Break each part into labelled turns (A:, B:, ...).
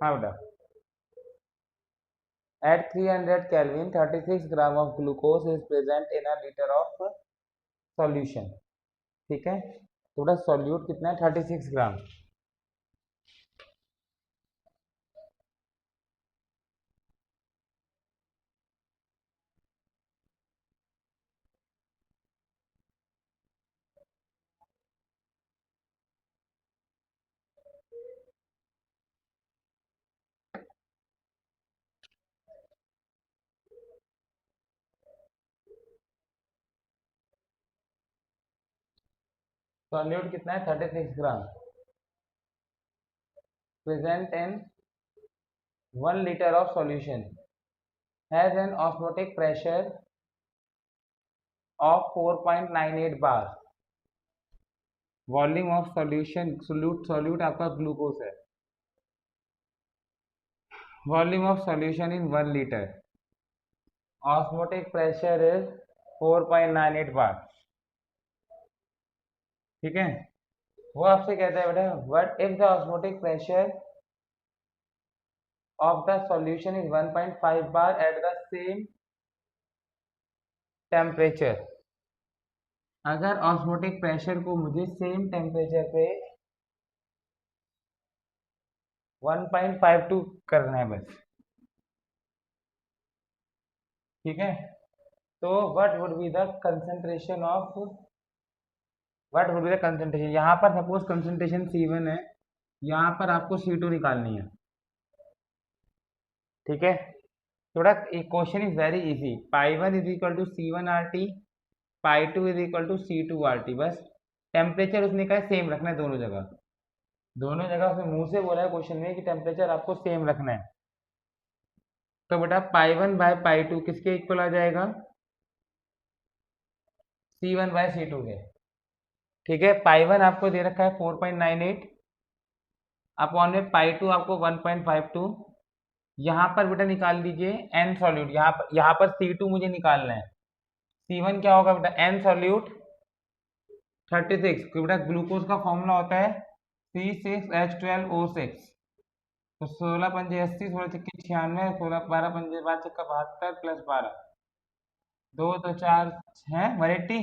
A: हाँ बेटा, at 300 kelvin 36 gram of glucose is present in a litre of solution. ठीक है, तो बेटा सॉल्यूट कितना है, 36 ग्राम। सॉल्यूट कितना है, 36 gram, present in 1 litre of solution, has an osmotic pressure of 4.98 bar. Volume of solution, solute आपका ग्लूकोज है। Volume of solution in 1 litre, osmotic pressure is 4.98 bar. ठीक है, वो आपसे कहता है बेटा, what if the osmotic pressure of the solution is 1.5 bar at the same temperature. अगर ऑस्मोटिक प्रेशर को मुझे सेम टेम्परेचर पे 1.52 करना है बस। ठीक है, तो what would be the concentration of, what would be the concentration, यहाँ पर सपोज कंसंट्रेशन C1 है, यहाँ पर आपको C2 निकालनी है। ठीक है, थोड़ा question is very easy. Pi one is equal to C1 RT, pi two is equal to C2 RT। बस टेम्परेचर उसने कहा सेम रखना है दोनों जगह, दोनों जगह उसने मुंह से बोला है क्वेश्चन में कि टेम्परेचर आपको सेम रखना है। तो बेटा पाई वन बाय पाई टू किसके इक्वल आ जाएगा, C1 बाय C2 के। ठीक है, पाई वन आपको दे रखा है 4.98, अपॉन में पाई टू आपको 1.52। यहाँ पर बेटा निकाल दीजिए एन सॉल्यूट, यहाँ पर C2 मुझे निकालना है। C1 क्या होगा बेटा, एन सॉल्यूट 36, क्योंकि बेटा ग्लूकोज का फॉर्मूला होता है C6H12O6। तो 16 पंजे 80, 16 छक्के 96, 16 12 पंजे 5 चक्का 72 प्लस 12, 2 तो 4 है 180।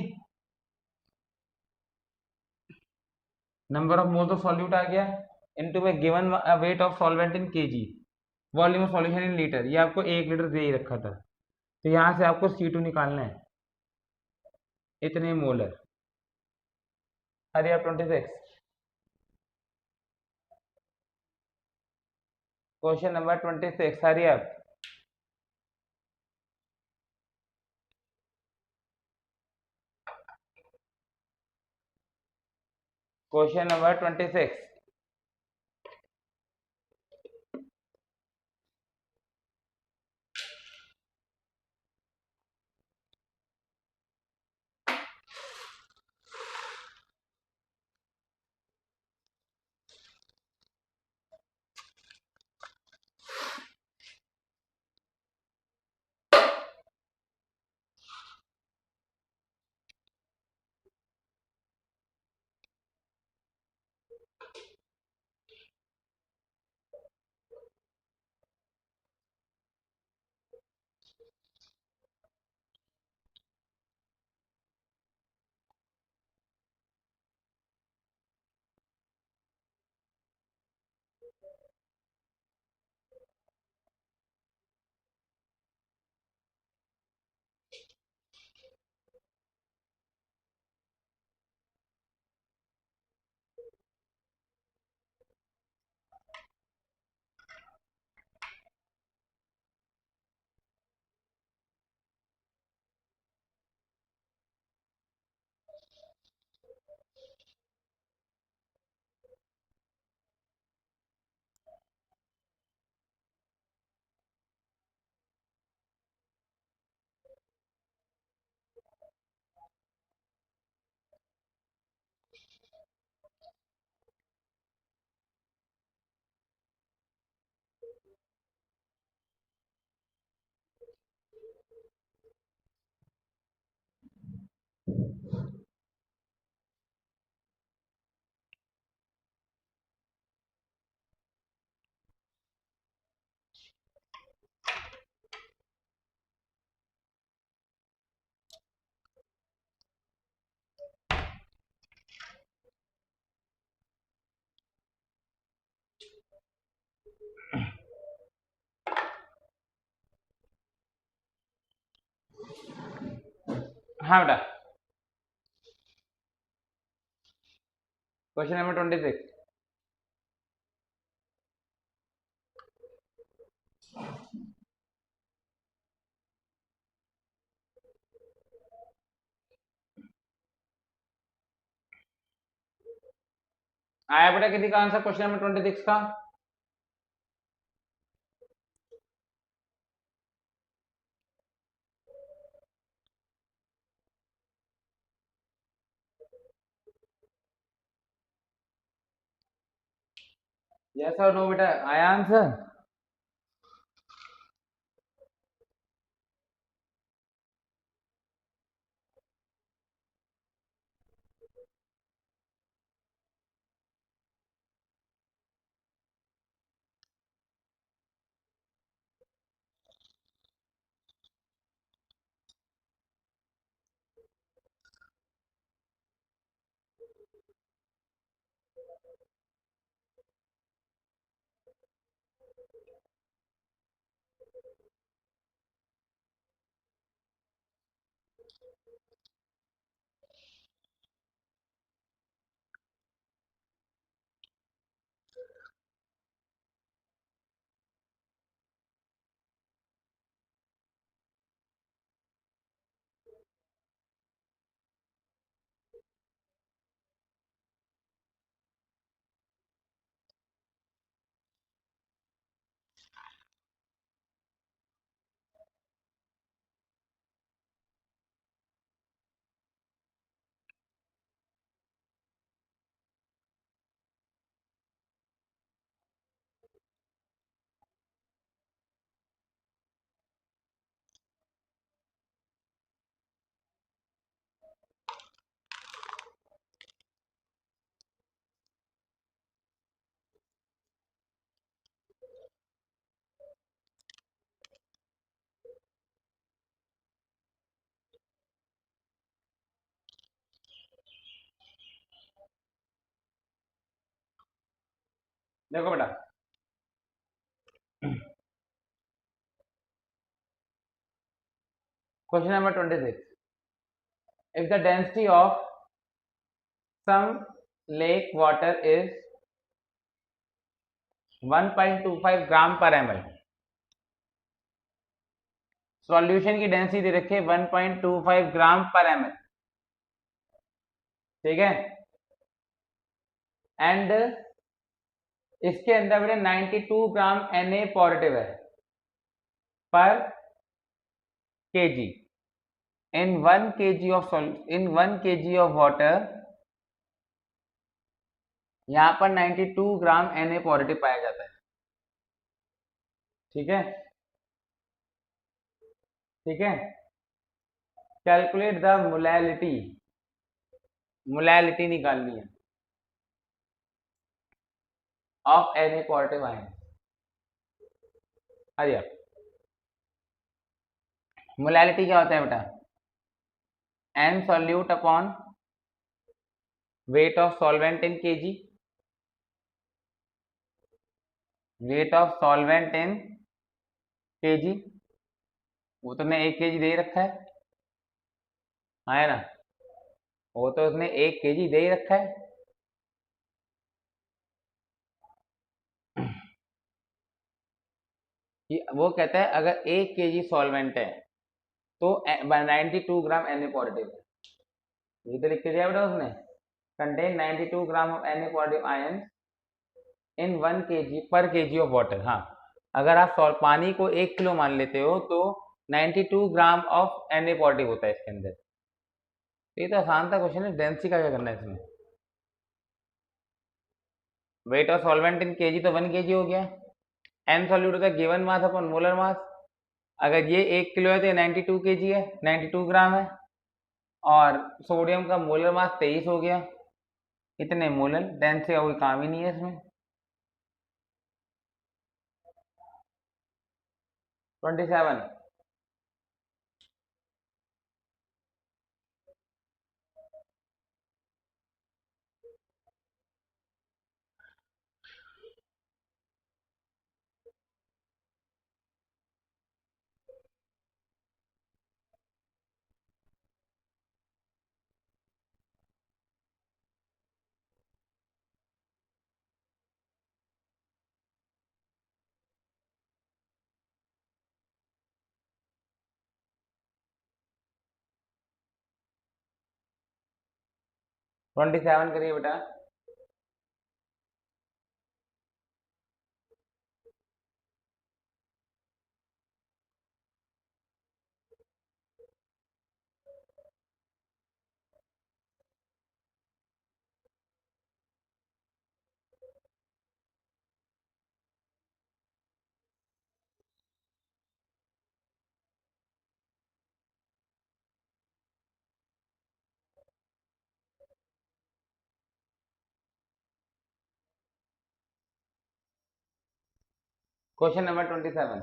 A: Number of moles of solute आ गया, इनटू में given weight of solvent in kg, volume of solution in litre. ये आपको 1 लीटर दे ही रखा था, तो यहाँ से आपको C2 निकालना है, इतने मोलर। हरी आप 26, क्वेश्चन नंबर 26, हरी आप। क्वेश्चन नंबर 26, हाँ बेटा, क्वेश्चन नंबर 26। आया बेटा किसी का आंसर क्वेश्चन नंबर 26 का? यस और नो बेटा, आया आंसर? देखो बेटा, question number 26। If the density of some lake water is 1.25 ग्राम पर ml, सॉल्यूशन की डेंसिटी दे रखी है 1.25 ग्राम पर ml, ठीक है, एंड इसके अंदर बेटे 92 ग्राम Na पॉजिटिव है पर kg in 1 kg of in 1 kg of water, यहां पर 92 ग्राम Na पॉजिटिव पाया जाता है, ठीक है, ठीक है। कैलकुलेट द मोलैलिटी, मोलैलिटी निकालनी है ऑफ Na पॉजिटिव आयन। अरे मोलैलिटी क्या होता है बेटा? n solute upon weight of solvent in KG, wait of solvent in KG, वो तो ने 1 kg दे रखा है ना, वो तो उसने 1 kg दे रखा है, कि वो कहता है अगर 1 kg सॉल्वेंट है तो 92 ग्राम Na पॉजिटिव है, ये तो लिख के दिया बेटा उसने, contain 92 gram of Na positive ion in 1 kg पर kg ऑफ वाटर। हाँ, अगर आप पानी को 1 किलो मान लेते हो तो 92 ग्राम ऑफ Na पॉजिटिव होता है इसके अंदर। ये तो आसान था क्वेश्चन है, डेंसिटी का क्या करना है इसमें? Wait of solvent in KG तो 1 kg हो गया, एन सॉल्यूट होता है given mass upon molar mass, अगर ये 1 किलो है तो ये 92 kg है, 92 ग्राम है, और सोडियम का मोलर मास 23 हो गया, इतने मोलर, डेंसिटी का कोई काम ही नहीं है इसमें। 27। 27 करिए बेटा। Question number 27।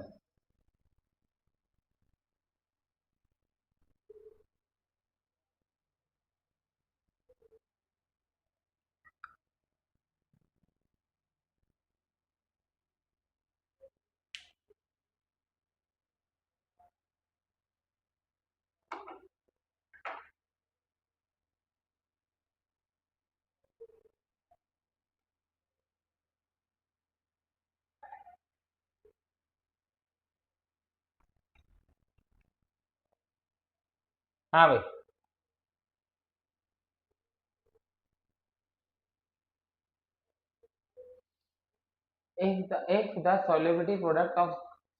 A: हाँ भाई, एक the solubility product of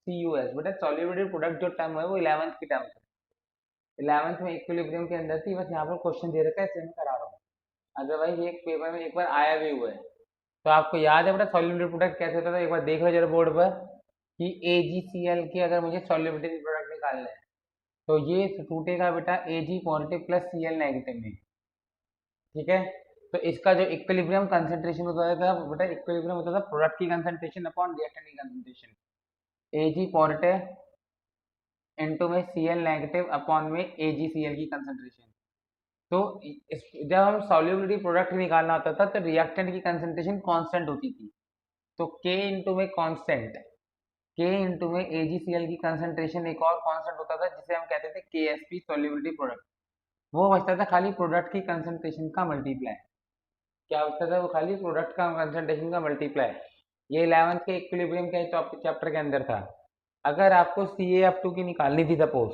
A: CuS, बेटा सॉल्युबिलिटी प्रोडक्ट जो टर्म है वो 11th की टर्म है। 11th में इक्विलिब्रियम के अंदर थी, बस यहाँ पर क्वेश्चन दे रखा है इसलिए मैं करा रहा हूँ। अदरवाइज ये पेपर में एक बार आया भी हुआ है। तो आपको याद है बेटा सॉल्युबिलिटी प्रोडक्ट कैसे होता था, एक बार देख लो जरा बोर्ड पर कि AgCl के अगर मुझे सॉल्युबिलिटी प्रोडक्ट निकालना है तो ये टूटेगा बेटा Ag positive plus Cl negative में। ठीक है, तो इसका जो इक्विलिब्रियम कंसंट्रेशन होता था बेटा, इक्विलिब्रियम होता था प्रोडक्ट की कंसंट्रेशन अपॉन रिएक्टेंट की कंसंट्रेशन। Ag पॉजिटिव इनटू में Cl नेगेटिव अपॉन में AgCl की कंसंट्रेशन। तो जब हम सॉल्युबिलिटी प्रोडक्ट निकालना होता था तो रिएक्टेंट की कंसंट्रेशन कांस्टेंट होती थी। तो K इंटू में कांस्टेंट, K इंटू में AgCl की कंसंट्रेशन एक और कांस्टेंट होता था जिसे हम कहते थे KSP सॉल्युबिलिटी प्रोडक्ट। वो बचता था खाली प्रोडक्ट की कंसंट्रेशन का मल्टीप्लाई। क्या बचता था वो, खाली प्रोडक्ट का कंसंट्रेशन का मल्टीप्लाई। ये 11th के इक्विलिब्रियम के चैप्टर के अंदर था। अगर आपको CaF2 की निकालनी थी सपोज,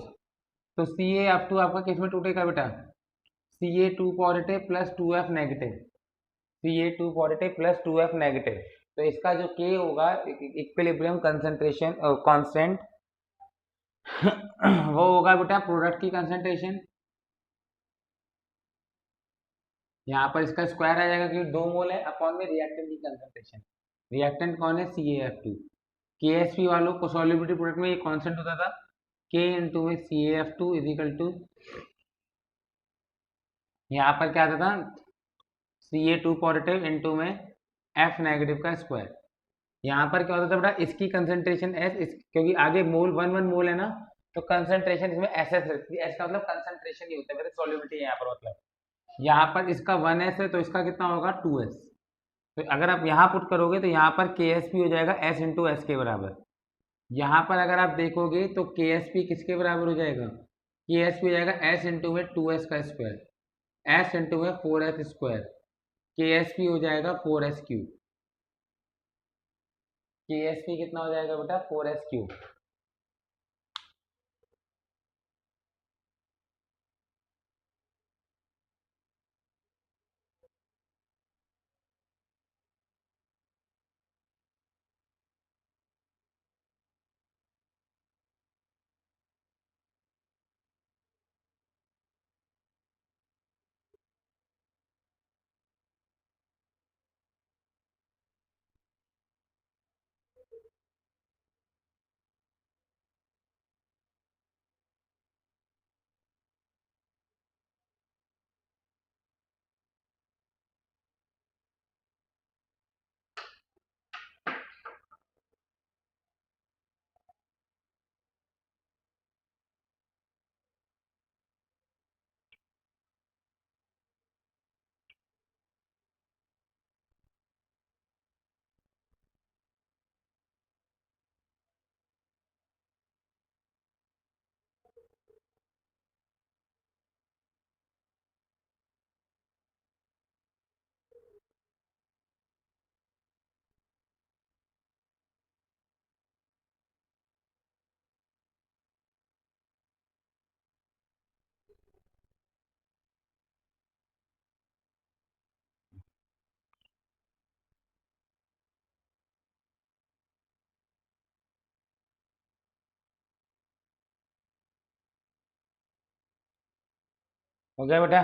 A: तो CaF2 आपका किस में टूटेगा बेटा, Ca2 positive plus 2F negative, Ca2 positive plus 2F negative. तो इसका जो K होगा इक्विलिब्रियम कंसंट्रेशन कांस्टेंट वो होगा बेटा प्रोडक्ट की कंसंट्रेशन, यहाँ पर इसका स्क्वायर आ जाएगा क्योंकि 2 मोल है, अपॉन में रिएक्टेंट की कंसंट्रेशन। रिएक्टेंट कौन है, CaF2। KSP वालों को सॉल्युबिलिटी प्रोडक्ट में ये कांस्टेंट होता था, K इंटू में CaF2 इजिकल टू, यहाँ पर क्या आता था, Ca2 पॉजिटिव इंटू में F नेगेटिव का स्क्वायर। यहाँ पर क्या होता था बेटा, इसकी कंसंट्रेशन S, क्योंकि आगे मोल 1 1 मोल है ना, तो कंसंट्रेशन इसमें SS रहती है। S का मतलब कंसंट्रेशन ही होता है, मेरे सॉल्युबिलिटी है यहाँ पर मतलब। यहाँ पर इसका 1S है तो इसका कितना होगा 2S। तो अगर आप यहाँ पुट करोगे तो यहाँ पर KSP हो जाएगा S इंटू एस के बराबर। यहाँ पर अगर आप देखोगे तो KSP किसके बराबर हो जाएगा, KSP हो जाएगा S इंटू में 2S का स्क्वायर, S इंटू में 4S स्क्वायर। KSP हो जाएगा 4S क्यूब। KSP कितना हो जाएगा बेटा, 4S क्यूब। हो गया बेटा।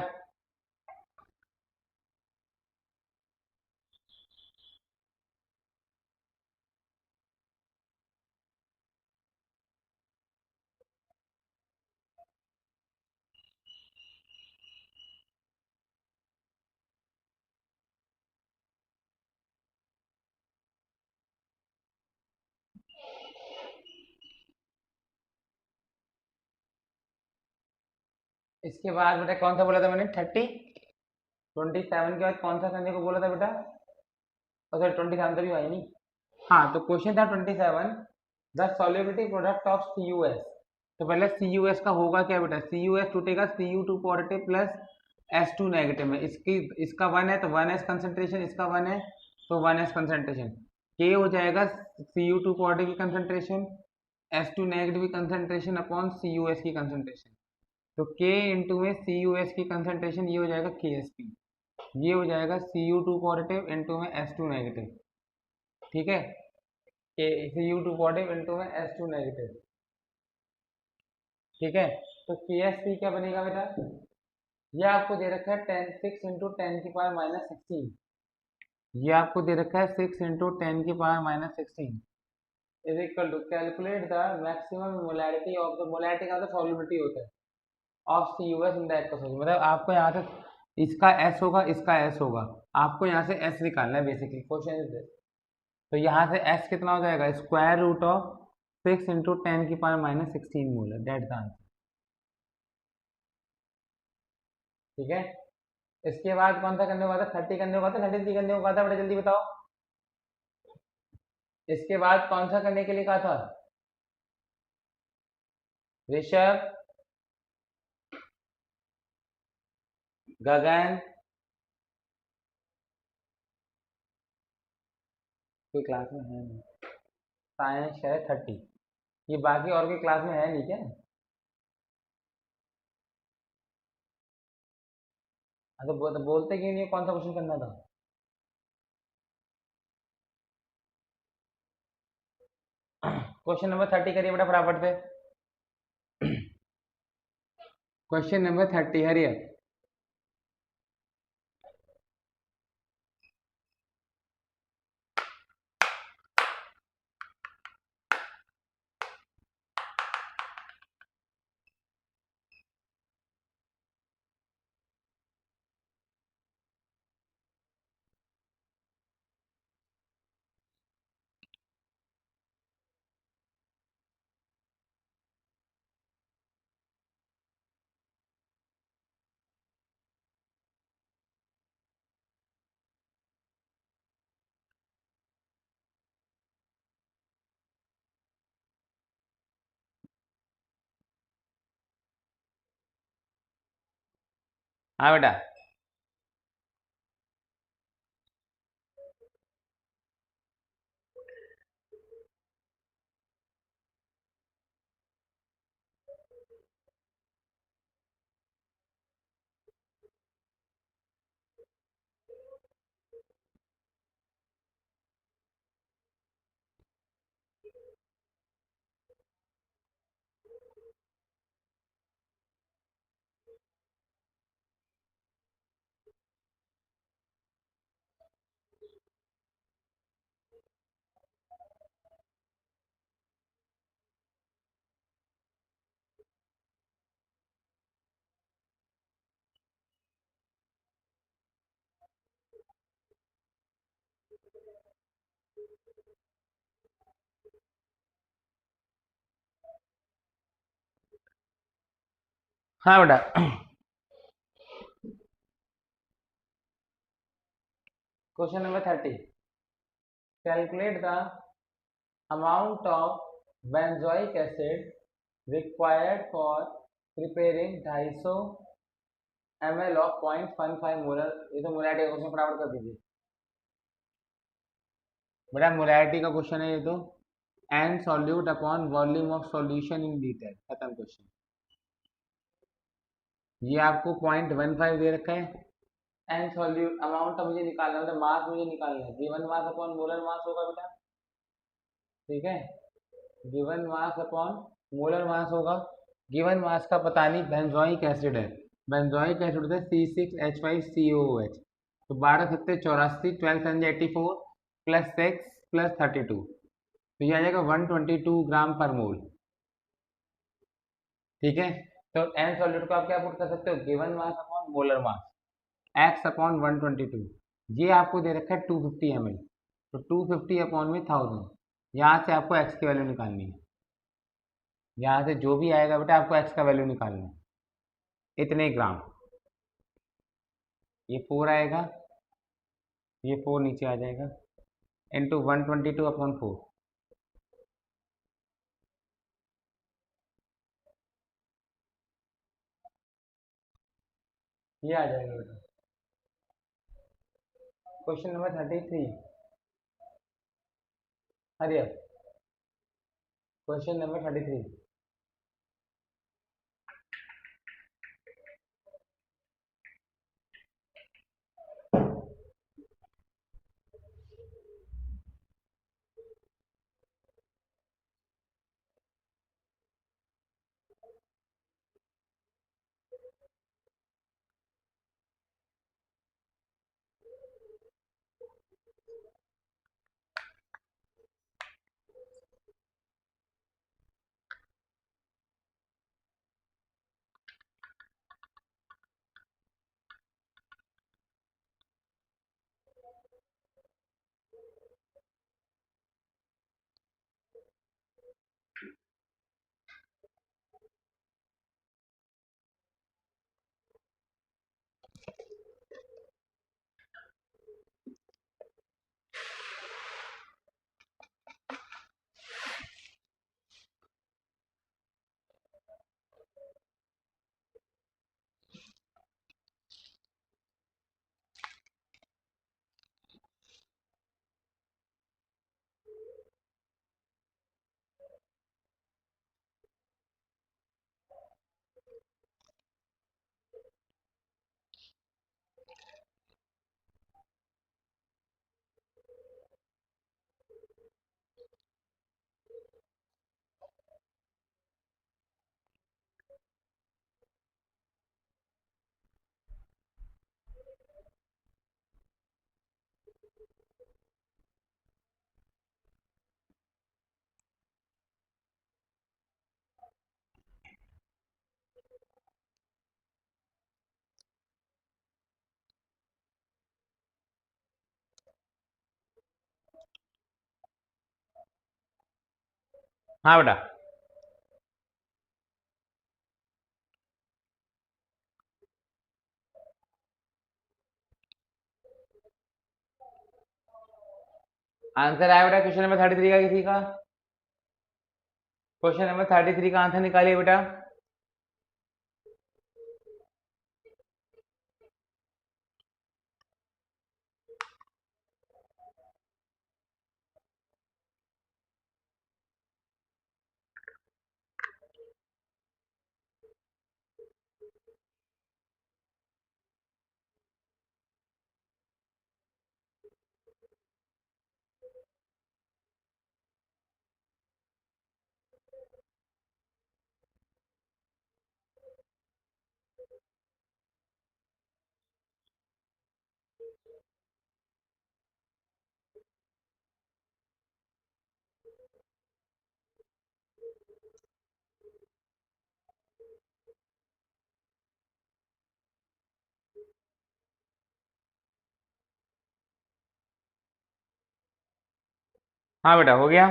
A: इसके बाद बेटा कौन सा बोला था मैंने, 27 के बाद कौन सा करने को बोला था बेटा? सॉरी 27 तो भी आई नहीं। हाँ तो क्वेश्चन था 27, the solubility product of C U S. तो पहले सी यू एस का होगा क्या बेटा, सी यू एस टूटेगा Cu2 positive plus S2 negative में। इसकी इसका 1 है तो 1s कंसेंट्रेशन, इसका 1 है तो 1s कंसेंट्रेशन। के हो जाएगा Cu2 पॉजिटिव की कंसेंट्रेशन S2 नेगेटिव की कंसेंट्रेशन अपॉन सी यू एस की कंसेंट्रेशन। तो K इंटू में सी यू एस की कंसेंट्रेशन ये हो जाएगा KSP, ये हो जाएगा Cu2 पॉजिटिव इंटू में S2 नेगेटिव। ठीक है, Cu2 पॉजिटिव इंटू में S2 नेगेटिव। ठीक है, तो KSP क्या बनेगा बेटा, ये आपको दे रखा है 6 इंटू 10⁻⁻16। ये आपको दे रखा है 6 into 10⁻⁻16 is equal to calculate the maximum molarity of the, molarity का तो सॉल्युबिलिटी होता है, of CuS in the aqueous solution. मतलब आपको यहाँ से इसका S होगा, इसका S होगा, आपको यहाँ से S निकालना है बेसिकली, क्वेश्चन इज दिस। तो यहाँ से S कितना हो जाएगा, स्क्वायर रूट ऑफ 6 इंटू 10⁻⁻16 मोल है, डेट द आंसर। ठीक है, इसके बाद कौन सा करने को था, 30 करने को था, 33 करने को था बेटा, जल्दी बताओ। इसके बाद कौन सा करने के लिए कहा था ऋषभ, गगन, कोई क्लास में है नहीं, साइंस है 30, ये बाकी और कोई क्लास में है नहीं क्या? हाँ तो बोलते क्यों नहीं है, कौन सा क्वेश्चन करना था? क्वेश्चन नंबर 30 करिए बेटा फटाफट से। क्वेश्चन नंबर 30 हरियर। हाँ बेटा, हाँ बेटा, question number 30, calculate the amount of benzoic acid required for preparing 250 ml of 0.15 molar. ये तो मोलैरिटी का क्वेश्चन फटाफट कर दीजिए बेटा, मोलैरिटी का क्वेश्चन है ये तो, and solute upon volume of solution in litre, खत्म क्वेश्चन। ये आपको 0.15 दे रखा है, एंड सॉल्यूट अमाउंट का मुझे निकालना है, मतलब मास मुझे निकालना है, given mass upon molar mass होगा बेटा। ठीक है, given mass upon molar mass होगा। गिवन मास का पता नहीं, बेंजोइक एसिड है, बेंजोइक एसिड होता है C6H5COOH। तो 12 सत्ते 84, 12 7 84 प्लस 6 प्लस 32, तो ये आ जाएगा 122 ग्राम पर मोल। ठीक है, तो एन सॉलिड को आप क्या पुट कर सकते हो, given mass upon molar mass x upon 122। ये आपको दे रखा है 250 ml, तो 250 अपॉन में 1000, यहाँ से आपको एक्स की वैल्यू निकालनी है। यहाँ से जो भी आएगा बेटा आपको एक्स का वैल्यू निकालना है, इतने ग्राम। ये 4 आएगा, ये 4 नीचे आ जाएगा, इंटू 122/4, ये आ जाएगा बेटा। क्वेश्चन नंबर 33, हरिया, क्वेश्चन नंबर 33। हाँ बेटा, आंसर आया बेटा क्वेश्चन नंबर 33 का किसी का? क्वेश्चन नंबर 33 का आंसर निकालिए बेटा। हाँ बेटा, हो गया।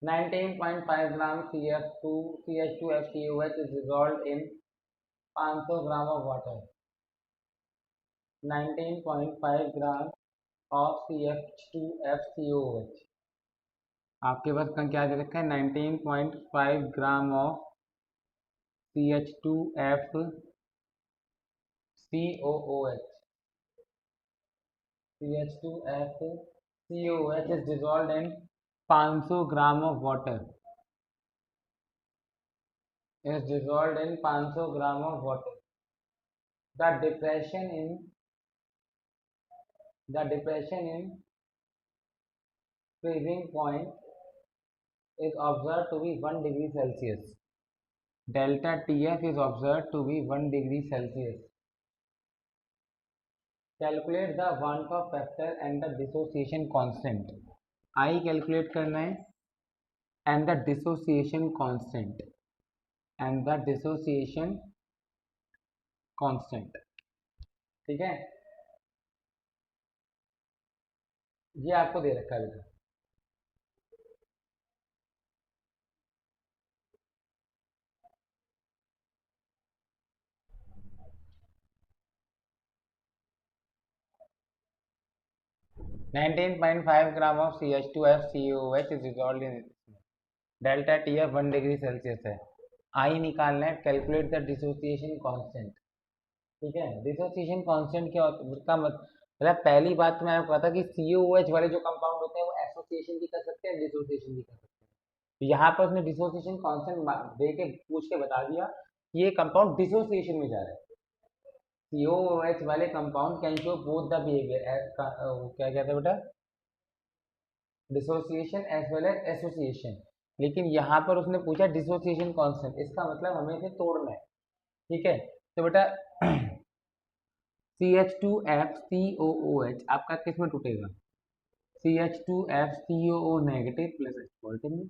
A: Nineteen point five gram CH2FCOH is dissolved in 500 gram of water. 19.5 gram of CH2FCOH, आपके पास का क्या दे रखा है, 19.5 gram of CH2FCOOH, CH2FCOOH COOH is dissolved in 500 gram of water. Is dissolved in 500 gram of water. The depression in freezing point is observed to be 1 degree Celsius. Delta TF is observed to be 1 degree Celsius. Calculate the want of factor and the dissociation constant. I calculate करना है and the dissociation constant ठीक है, ये आपको दे रखा है 19.5 gram of CH2FCOOH is dissolved in delta TF 1 degree Celsius है. आई निकालना है. Calculate the dissociation constant. ठीक है, डिसोसिएशन कांस्टेंट क्या होता है उसका मतलब पहली बात तो मैं आपको पता कि COOH वाले जो कंपाउंड होते हैं वो एसोसिएशन भी कर सकते हैं, डिसोसिएशन भी कर सकते हैं. तो यहाँ पर उसने डिसोसिएशन कांस्टेंट दे के पूछ के बता दिया कि ये कंपाउंड डिसोसिएशन में जा रहा है. COOH वाले compound can show both the behaviour, क्या कहते हैं बेटा, dissociation as well as association. लेकिन यहाँ पर उसने पूछा डिसोसिएशन कांस्टेंट, इसका मतलब हमें इसे तोड़ना है. ठीक है, तो बेटा CH2FCOOH आपका किस में टूटेगा? CH2FCOO negative plus H positive में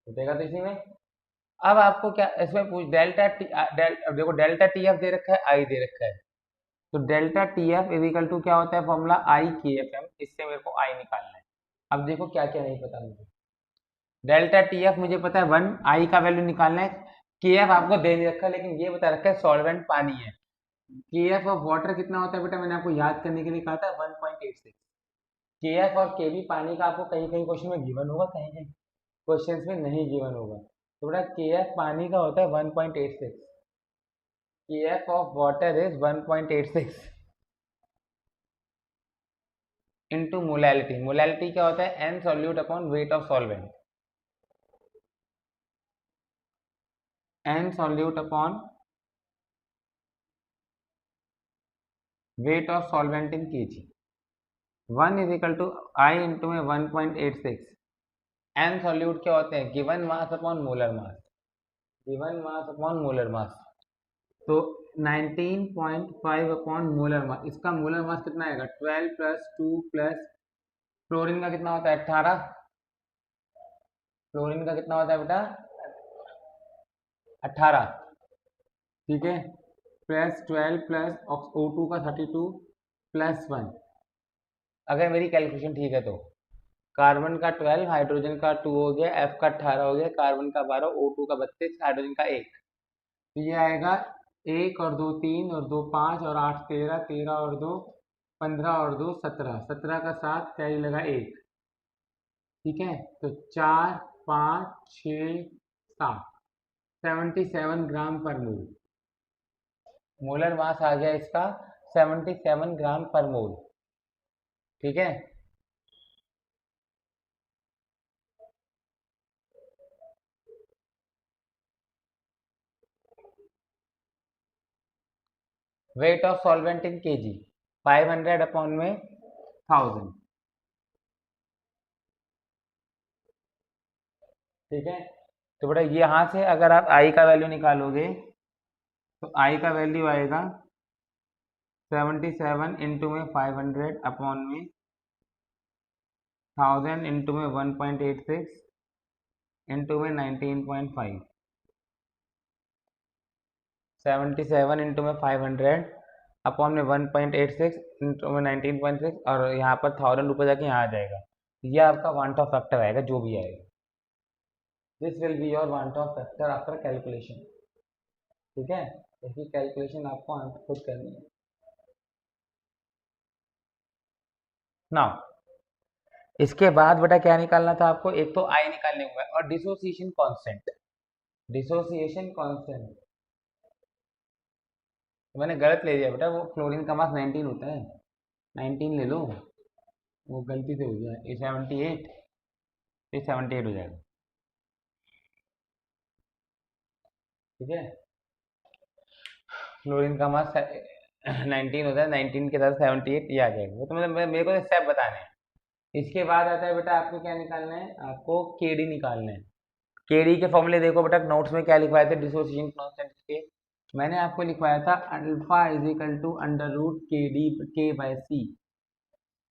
A: टूटेगा. तो इसी में अब आपको क्या इसमें पूछ देखो डेल्टा TF दे रखा है, आई दे रखा है. तो डेल्टा TF इजिकल टू क्या होता है फॉर्मूला IKFM. इससे मेरे को आई निकालना है. अब देखो क्या क्या नहीं पता मुझे. डेल्टा TF मुझे पता है 1, आई का वैल्यू निकालना है. KF आपको दे नहीं रखा लेकिन ये बता रखा है सॉल्वेंट पानी है. KF ऑफ वाटर कितना होता है बेटा, मैंने आपको याद करने के लिए कहा था 1.86. KF और KB पानी का आपको कहीं कहीं क्वेश्चन में गिवन होगा, कहीं कहीं क्वेश्चन में नहीं गिवन होगा. तो बेटा KF पानी का होता है 1.86. KF of water is 1.86 into molality. Molality क्या होता है? N solute upon weight of solvent. N solute upon weight of solvent in kg. 1 is equal to I into में 1.86. N solute क्या होते हैं? Given mass upon molar mass. Given mass upon molar mass. तो 19.5 upon molar mass. इसका molar mass कितना आएगा? 12 plus 2 plus fluorine का कितना होता है? 18. फ्लोरीन का कितना होता है बेटा? 18. ठीक है, प्लस 12 प्लस O2 का 32 प्लस 1. अगर मेरी कैलकुलेशन ठीक है तो कार्बन का 12, हाइड्रोजन का 2 हो गया, F का 18 हो गया, कार्बन का 12, O2 का 32, हाइड्रोजन का 1. तो ये आएगा 1 और 2 3 और 2 5 और 8 13, 13 और 2 15 और 2 17, 17 का 7 कैरी लगा 1. ठीक है, तो 4 5 6 7 77 ग्राम पर मोल. मोलर मास आ गया इसका 77 ग्राम पर मोल. ठीक है, wait of solvent in KG 500 upon में 1000. ठीक है, तो बेटा यहाँ से अगर आप आई का वैल्यू निकालोगे तो आई का वैल्यू आएगा 77 इंटू में 500 अपॉन में 1000 इंटू में 1.86 इंटू में 19.5. 77 इंटू में 500 अपॉन में 1.86 इंटू में 19.6 और यहाँ पर 1000 रुपये जाके यहाँ आ जाएगा. ये आपका वांट ऑफ फैक्टर आएगा जो भी आएगा. This will be your want of factor after calculation. ठीक है, इसकी कैलकुलेशन आपको खुद करनी है. नाउ इसके बाद बेटा क्या निकालना था आपको? एक तो आई निकालने हुआ है और डिसोसिएशन कांस्टेंट. डिसोसिएशन कांस्टेंट मैंने गलत ले लिया बेटा, वो फ्लोरीन का मास 19 होता है, 19 ले लो. वो गलती से हो गया, ए 78, ए 78 हो जाएगा। ठीक है, क्लोरीन का मास 19 होता है, 19 के साथ 78, ये आ जाएगा। वो तो मतलब मेरे को स्टेप बताने हैं। इसके बाद आता है बेटा आपको क्या निकालना है, आपको केडी निकालना है। केडी के फॉर्मूले देखो बेटा, नोट्स में क्या लिखवाए थे डिसोसिएशन कांस्टेंट के, मैंने आपको लिखवाया था alpha is equal to under root K D K by C.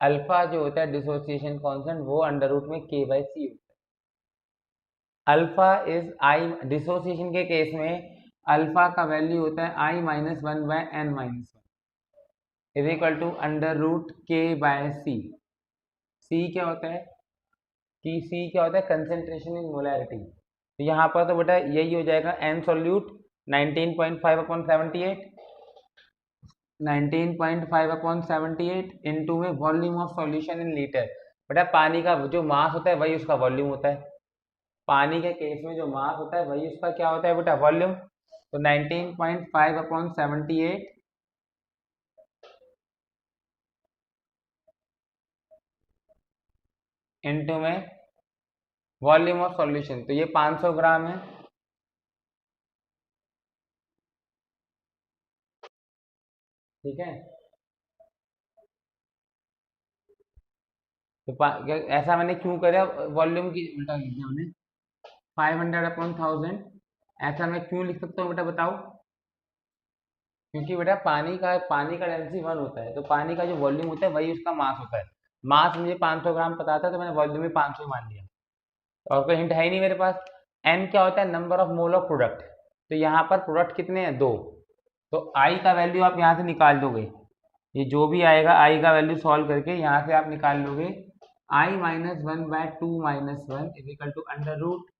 A: Alpha जो होता है डिसोसिएशन कांस्टेंट, वो अंडर रूट में के बाय सी होता है। अल्फा इज आई, डिसोसिएशन के केस में अल्फा का वैल्यू होता है i minus one by n minus one is equal to under root K by C. C क्या होता है, कि सी क्या होता है, कंसेंट्रेशन इन मोलैरिटी। तो यहाँ पर तो बेटा यही हो जाएगा n solute 19.5 upon 78, 19.5 upon 78 into में volume of solution in litre. बेटा पानी का जो मास होता है वही उसका वॉल्यूम होता है। पानी के केस में जो मास होता है वही उसका क्या होता है बेटा, वॉल्यूम। तो 19.5 अपॉन 78 इंटू में वॉल्यूम ऑफ सॉल्यूशन, तो ये 500 ग्राम है। ठीक है, तो ऐसा मैंने क्यों करा, वॉल्यूम की उल्टा लिख दिया मैंने, 500 अपॉन 1000। ऐसा मैं क्यों लिख सकता हूँ बेटा बताओ, क्योंकि बेटा पानी का डेंसिटी 1 होता है, तो पानी का जो वॉल्यूम होता है वही उसका मास होता है। मास मुझे 500 ग्राम पता था, तो मैंने वॉल्यूम में 500 ही मान लिया, और कोई हिंट है ही नहीं मेरे पास। एन क्या होता है, number of mole of product, तो यहाँ पर प्रोडक्ट कितने हैं, 2। तो आई का वैल्यू आप यहाँ से निकाल दोगे, ये जो भी आएगा आई का वैल्यू सॉल्व करके यहाँ से आप निकाल लोगे, i minus one by two minus one is equal to under root,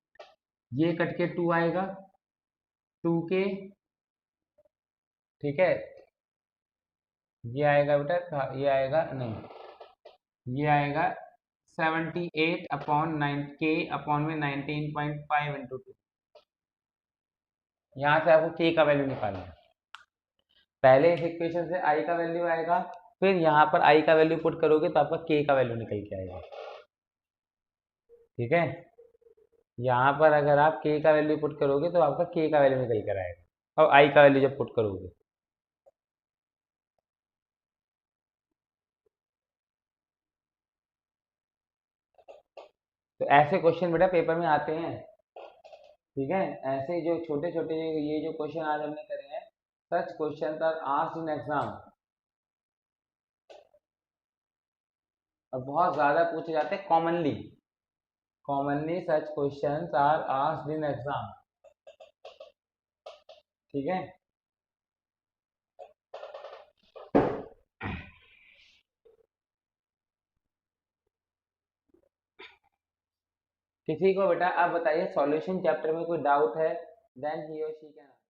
A: ये कट के 2 आएगा, 2 के, ठीक है, ये आएगा बेटा, ये आएगा नहीं, ये आएगा 78 अपॉन 9 के अपॉन में 19.5 इंटू 2। यहाँ से आपको के का वैल्यू निकालना है। पहले इस इक्वेशन से आई का वैल्यू आएगा, फिर यहाँ पर आई का वैल्यू पुट करोगे तो आपका के का वैल्यू निकल के आएगा। ठीक है, यहाँ पर अगर आप के का वैल्यू पुट करोगे तो आपका के का वैल्यू निकल कर आएगा, और आई का वैल्यू जब पुट करोगे। तो ऐसे क्वेश्चन बेटा पेपर में आते हैं। ठीक है, ऐसे जो छोटे छोटे ये जो क्वेश्चन आज हमने करे हैं, such question are asked in exam, और बहुत ज्यादा पूछे जाते हैं commonly. Commonly such questions are asked in exam. ठीक है, किसी को बेटा आप बताइए सॉल्यूशन चैप्टर में कोई डाउट है, देन ही और शी कैन